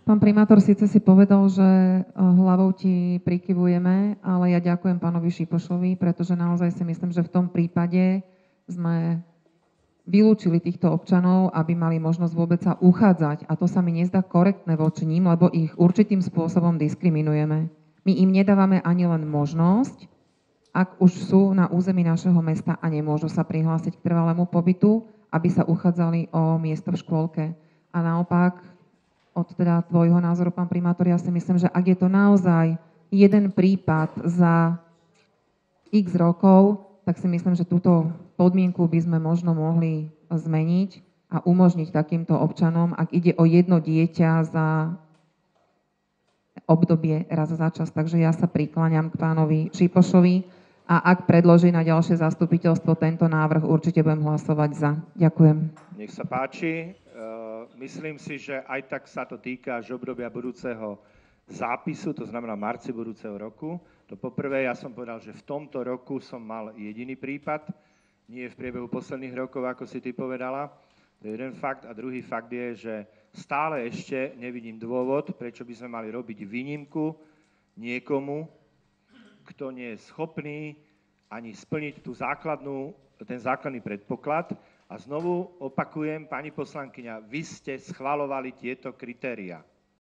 Pán primátor, síce si povedal, že hlavou ti prikyvujeme, ale ja ďakujem pánovi Šipošovi, pretože naozaj si myslím, že v tom prípade sme vylúčili týchto občanov, aby mali možnosť vôbec sa uchádzať. A to sa mi nezdá korektné voči ním, lebo ich určitým spôsobom diskriminujeme. My im nedávame ani len možnosť, ak už sú na území našeho mesta a nemôžu sa prihlásiť k trvalému pobytu, aby sa uchádzali o miesto v škôlke. A naopak, od teda tvojho názoru, pán primátor, ja si myslím, že ak je to naozaj jeden prípad za x rokov, tak si myslím, že túto podmienku by sme možno mohli zmeniť a umožniť takýmto občanom, ak ide o jedno dieťa za obdobie raz za čas. Takže ja sa prikláňam k pánovi Šipošovi a ak predloží na ďalšie zastupiteľstvo tento návrh, určite budem hlasovať za. Ďakujem. Nech sa páči. Myslím si, že aj tak sa to týka až obdobia budúceho zápisu, to znamená marci budúceho roku. To poprvé, ja som povedal, že v tomto roku som mal jediný prípad, nie v priebehu posledných rokov, ako si ty povedala. To je jeden fakt. A druhý fakt je, že stále ešte nevidím dôvod, prečo by sme mali robiť výnimku niekomu, kto nie je schopný ani splniť ten základný predpoklad. A znovu opakujem, pani poslankyňa, vy ste schvaľovali tieto kritériá.